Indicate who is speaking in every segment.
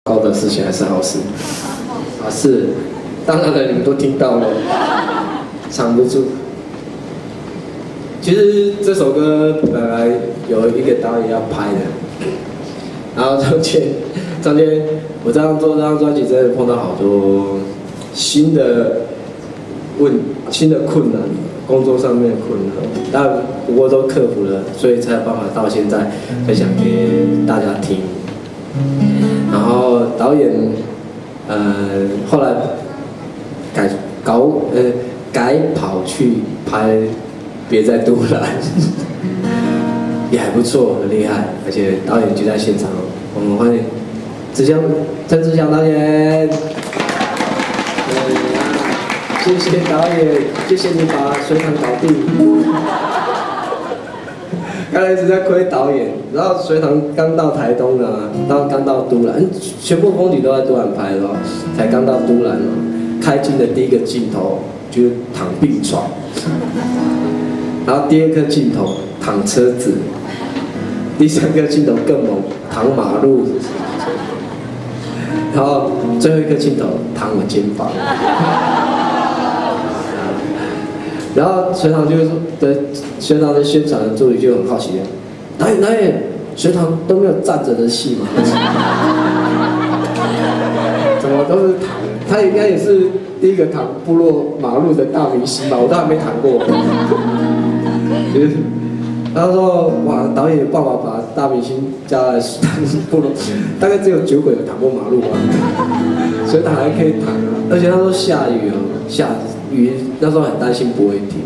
Speaker 1: 高的事情还是好事啊，是，当然了，你们都听到了，藏不住。其实这首歌本来有一个导演要拍的，然后中间我做这张专辑，真的碰到好多新的困难，工作上面的困难，但不过都克服了，所以才有办法到现在分享给大家听。然后导演后来改跑去拍《别再都来》，也还不错，很厉害，而且导演就在现场，我们欢迎陈志祥导演。谢谢导演，谢谢你把水塘搞定。刚才一直在亏导演，然后水塘刚到台东啊，刚到都兰，全部风景都在都兰拍的，才刚到都兰哦，开镜的第一个镜头就是躺病床，然后第二个镜头躺车子，第三个镜头更猛，躺马路，然后最后一个镜头躺我肩膀。然后水塘学堂的宣传的助理就很好奇，导演，学堂都没有站着的戏吗？怎么都是躺？他应该也是第一个躺部落马路的大明星吧？我都还没躺过。他说哇，导演有办法把大明星加来部落，大概只有酒鬼有躺过马路吧，所以他还可以躺啊。而且他说下雨哦，下雨那时候很担心不会停，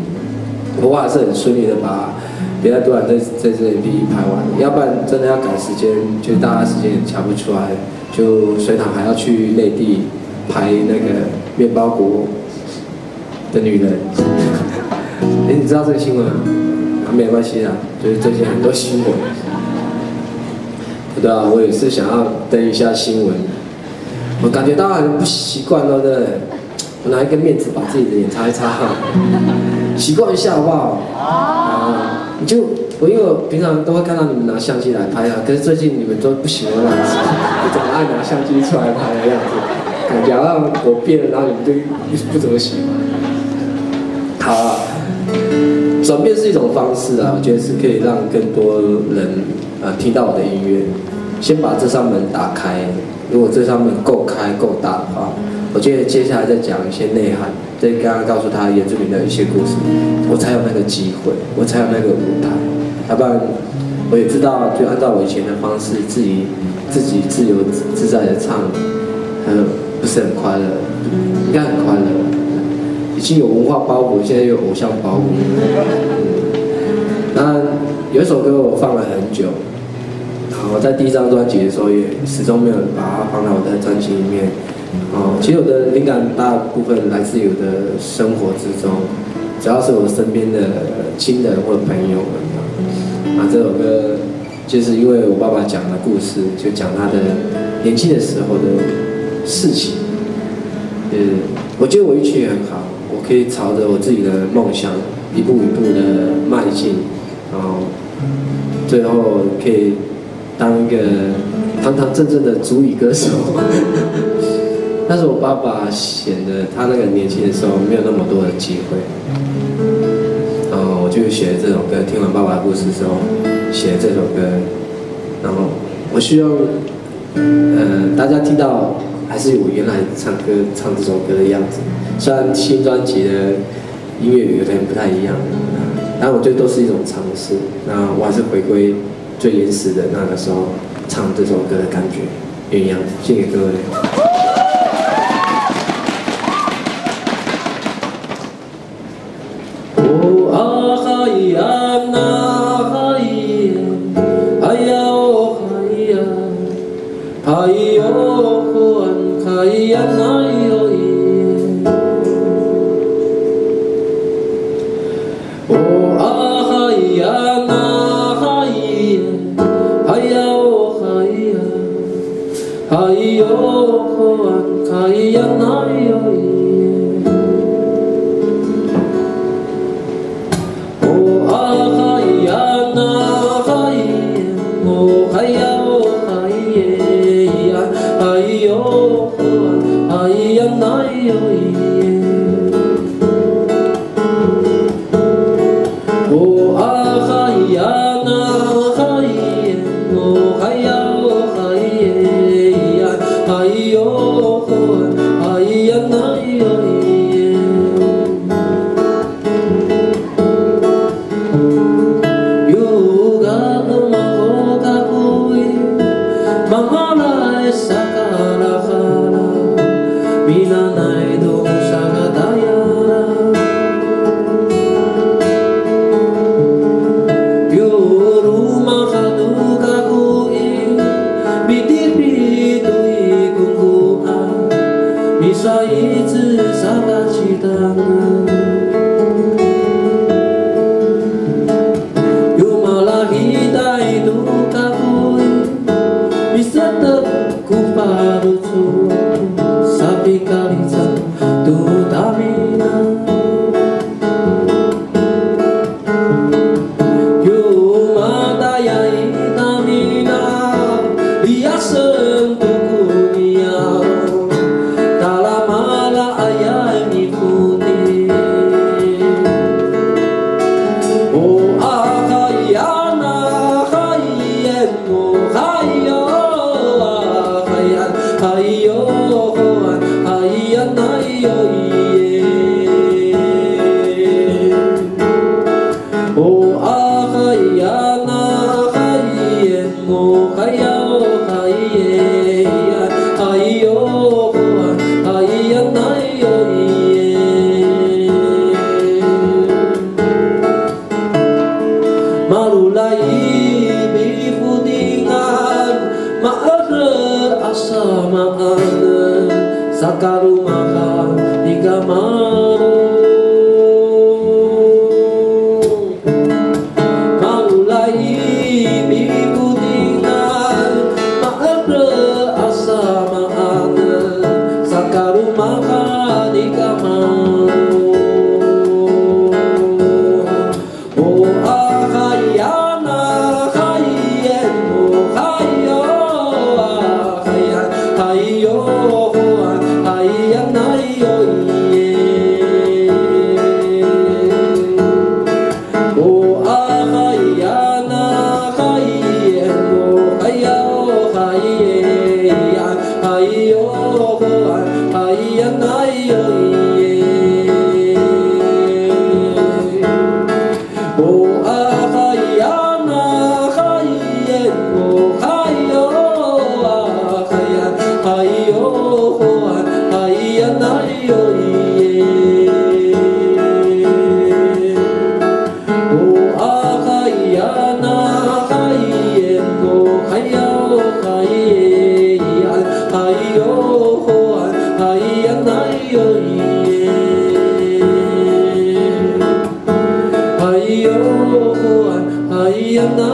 Speaker 1: 不过还是很顺利的把别再都兰在这里拍完，要不然真的要赶时间，就大家时间也掐不出来，就水塘还要去内地拍那个面包国的女人。你知道这个新闻吗？没关系啦，就是最近很多新闻，对啊，我也是想要登一下新闻，我感觉到很不习惯，对不对？我拿一个面纸把自己的脸擦一擦，习惯一下好不好？因为我平常都会看到你们拿相机来拍啊，可是最近你们都不喜欢那样子，不怎么爱拿相机出来拍的样子，感觉好像我变了，然后你们就不怎么喜欢。好啊。转变是一种方式啊，我觉得是可以让更多人听到我的音乐。先把这扇门打开，如果这扇门够开够大的话，我觉得接下来再讲一些内涵，再刚刚告诉他原住民的一些故事，我才有那个机会，我才有那个舞台。要不然我也知道，就按照我以前的方式，自己自由自在的唱，不是很快乐，应该很快乐。已经有文化包袱，现在又有偶像包袱。那有一首歌我放了很久，我在第一张专辑的时候也始终没有把它放到我的专辑里面。其实我的灵感大部分来自于我的生活之中，只要是我身边的亲人或朋友们。这首歌就是因为我爸爸讲的故事，就讲他的年轻的时候的事情。我觉得我运气很好。我可以朝着我自己的梦想一步一步的迈进，然后最后可以当一个堂堂正正的族语歌手。但是我爸爸显得他那个年轻的时候没有那么多的机会，然后我就写了这首歌。听完爸爸的故事之后，写了这首歌，然后我希望大家听到还是我原来唱这首歌的样子。虽然新专辑的音乐有点不太一样，但我觉得都是一种尝试。那我还是回归最原始的那个时候唱这首歌的感觉，鸳鸯，献给各位。
Speaker 2: 哎
Speaker 1: 呀那哟耶，哦啊嗨呀那嗨耶，哦嗨呀哦嗨耶呀，嗨哟嗨呀那哟耶，yo ga ma ho ga kui mangala sakala khala mina nai do sagadaya yo ruma khadu ga kui biti bitu ikungu a misa izi sagachitang parucu sabi kaliza tu tamina yo madaya itamina dia sentuh dunia dalam mala ayah ikuti oh akayana kayen oh kayo ayo ayo ayo ye oh ayana ayen oh ayo aye ayo ayana ayo ye marulai bifudingan asamaan sakarumahan igamaru maulai bibudingan maere asamaan sakarumahan igamaru oh ahayana hayen oh hayo ayo ayana yo ye oh ayana haye oh ayo haye ayo ayana yo ye oh ayana haye oh ayo ayo ayana yo ye oh ayana haye oh ayo haye ayo ayana yo ye ayo ayana